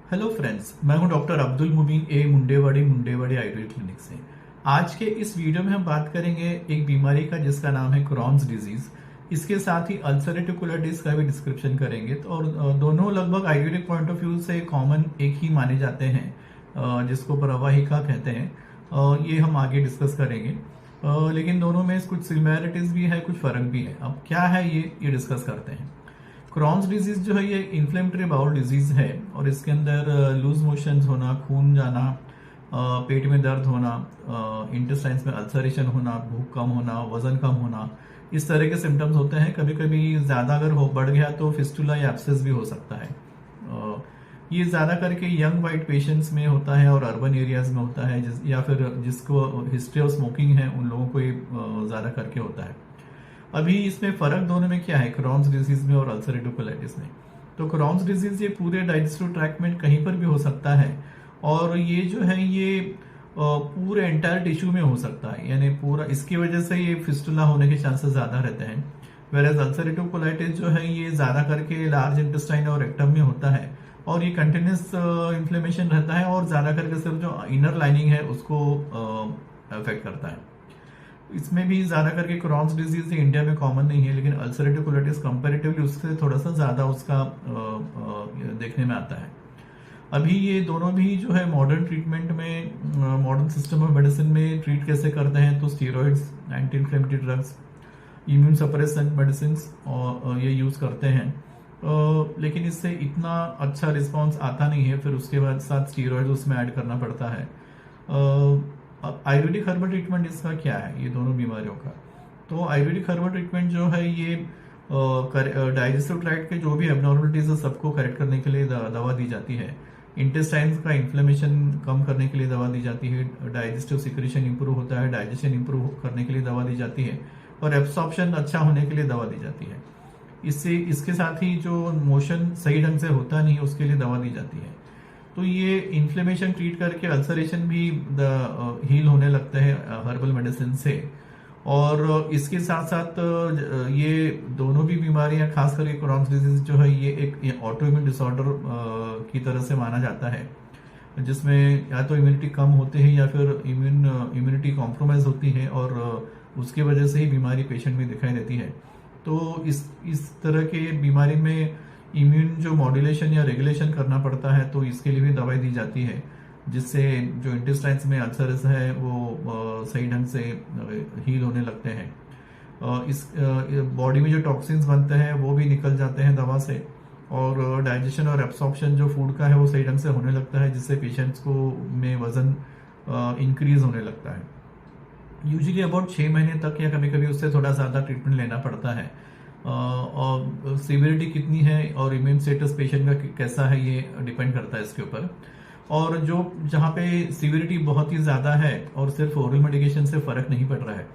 Hello friends, मैं हूं doctor Abdul मुबीन Mundewadi Ayurvedic clinic से। आज के इस वीडियो में हम बात करेंगे एक बीमारी का जिसका नाम है क्रॉन्स डिजीज। इसके साथ ही अल्सरेटिव कोलाइटिस का भी डिस्क्रिप्शन करेंगे। तो और दोनों लगभग आयुर्वेदिक पॉइंट ऑफ व्यू से कॉमन एक ही माने जाते हैं, जिसको प्रवाहिका कहते हैं। ये हम आगे डिस्कस करेंगे, लेकिन दोनों में कुछ सिमिलैरिटीज भी है, कुछ फर्क भी है। अब क्या है ये डिस्कस करते हैं। क्रॉन्स डिजीज जो है ये इन्फ्लेमेटरी बाउल डिजीज है और इसके अंदर लूज मोशंस होना, खून जाना, पेट में दर्द होना, इंटेस्टाइन्स में अल्सरेशन होना, भूख कम होना, वजन कम होना, इस तरह के सिम्टम्स होते हैं। कभी कभी ज्यादा अगर बढ़ गया तो फिस्टुला या एब्सेस भी हो सकता है। ये ज्यादा करके यंग वाइट पेशेंट्स में होता है और अर्बन एरियाज में होता है, या फिर जिसको हिस्ट्री ऑफ स्मोकिंग है उन लोगों को ये ज्यादा करके होता है। अभी इसमें फर्क दोनों में क्या है, क्रॉन्स डिजीज में और अल्सरेटिव कोलाइटिस में। तो क्रॉन्स डिजीज ये पूरे डाइजेस्टिव ट्रैक्ट में कहीं पर भी हो सकता है और ये जो है ये पूरे एंटायर टिश्यू में हो सकता है, यानी पूरा। इसकी वजह से ये फिस्टुला होने के चांसेस ज्यादा रहते हैं। वेरएज अल्सरेटिव कोलाइटिस जो है ये ज्यादा करके लार्ज इंटेस्टाइन और रेक्टम में होता है और ये कंटिन्यूस इन्फ्लेमेशन रहता है और ज्यादा करके सिर्फ जो इनर लाइनिंग है उसको अफेक्ट करता है। इसमें भी ज्यादा करके क्रॉन्स डिजीज इंडिया में कॉमन नहीं है, लेकिन अल्सरेटिव कोलाइटिस कंपैरेटिवली उससे थोड़ा सा ज्यादा उसका देखने में आता है। अभी ये दोनों भी जो है मॉडर्न ट्रीटमेंट में, मॉडर्न सिस्टम ऑफ मेडिसिन में ट्रीट कैसे करते हैं, तो steroids, anti inflammatory drugs, immune suppressant medicine और ये यूज करते हैं। लेकिन इससे इतना अच्छा रिस्पॉन्स आता नहीं है, फिर उसके बाद साथ स्टीरॉइड उसमें ऐड करना पड़ता है। आयुर्वेदिक हर्बल ट्रीटमेंट इसका क्या है, ये दोनों बीमारियों का। तो आयुर्वेदिक हर्बल ट्रीटमेंट जो है ये डाइजेस्टिव ट्रैक्ट के जो भी एबनॉर्मलिटीज है सबको करेक्ट करने के लिए दवा दी जाती है। इंटेस्टाइन्स का इन्फ्लेमेशन कम करने के लिए दवा दी जाती है। डाइजेस्टिव सिक्रेशन इंप्रूव होता है, डाइजेशन इंप्रूव करने के लिए दवा दी जाती है और एब्सॉर्प्शन अच्छा होने के लिए दवा दी जाती है। इसके साथ ही जो मोशन सही ढंग से होता नहीं उसके लिए दवा दी जाती है। तो ये इन्फ्लेमेशन ट्रीट करके अल्सरेशन भी हील होने लगता है हर्बल मेडिसिन से। और इसके साथ साथ ये दोनों भी बीमारियां, खास करके क्रॉन्स डिजीज जो है ये एक ऑटोइम्यून डिसऑर्डर की तरह से माना जाता है, जिसमें या तो इम्यूनिटी कम होते हैं या फिर इम्यूनिटी कॉम्प्रोमाइज होती है और उसकी वजह से ही बीमारी पेशेंट में दिखाई देती है। तो इस तरह के बीमारी में इम्यून जो मॉड्यूलेशन या रेगुलेशन करना पड़ता है, तो इसके लिए भी दवाई दी जाती है, जिससे जो इंटेस्टाइन्स में अल्सर्स है वो सही ढंग से हील होने लगते हैं। इस बॉडी में जो टॉक्सिन्स बनते हैं वो भी निकल जाते हैं दवा से, और डाइजेशन और एब्सॉर्प्शन जो फूड का है वो सही ढंग से होने लगता है, जिससे पेशेंट्स को में वजन इंक्रीज होने लगता है। यूजुअली अबाउट 6 महीने तक या कभी कभी उससे थोड़ा ज्यादा ट्रीटमेंट लेना पड़ता है। और सिविरिटी कितनी है और इम्यून स्टेटस पेशेंट का कैसा है ये डिपेंड करता है इसके ऊपर। और जहाँ पे सिविरिटी बहुत ही ज्यादा है और सिर्फ ओरल मेडिकेशन से फर्क नहीं पड़ रहा है,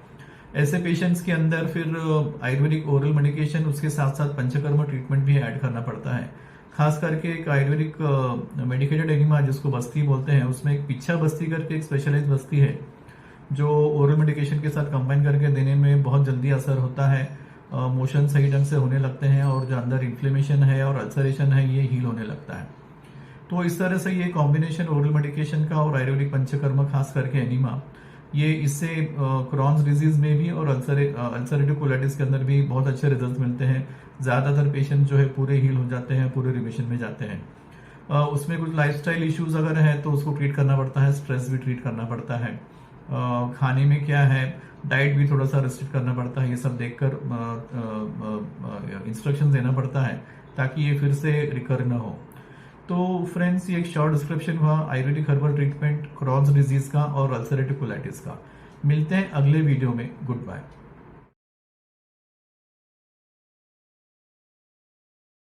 ऐसे पेशेंट्स के अंदर फिर आयुर्वेदिक ओरल मेडिकेशन उसके साथ साथ पंचकर्म ट्रीटमेंट भी ऐड करना पड़ता है। खास करके एक आयुर्वेदिक मेडिकेटेड एनिमा जिसको बस्ती बोलते हैं, उसमें एक पिच्छा बस्ती करके एक स्पेशलाइज बस्ती है जो ओरल मेडिकेशन के साथ कंबाइन करके देने में बहुत जल्दी असर होता है। मोशन सही ढंग से होने लगते हैं और जो अंदर इन्फ्लेमेशन है और अल्सरेशन है ये हील होने लगता है। तो इस तरह से ये कॉम्बिनेशन ओरल मेडिकेशन का और आयुर्वेदिक पंचकर्म, खास करके एनिमा, ये इससे क्रॉन्स डिजीज में भी और अल्सरेटिव कोलाइटिस के अंदर भी बहुत अच्छे रिजल्ट मिलते हैं। ज्यादातर पेशेंट जो है पूरे हील हो जाते हैं, पूरे रिमिशन में जाते हैं। उसमें कुछ लाइफस्टाइल इश्यूज अगर है तो उसको ट्रीट करना पड़ता है, स्ट्रेस भी ट्रीट करना पड़ता है। खाने में क्या है, डाइट भी थोड़ा सा रिस्ट्रिक्ट करना पड़ता है, ये सब देखकर इंस्ट्रक्शन देना पड़ता है ताकि ये फिर से रिकर ना हो। तो फ्रेंड्स, ये एक शॉर्ट डिस्क्रिप्शन हुआ Ayurvedic herbal treatment Crohn's disease का और अल्सरेटिव कोलाइटिस का। मिलते हैं अगले वीडियो में। Good bye.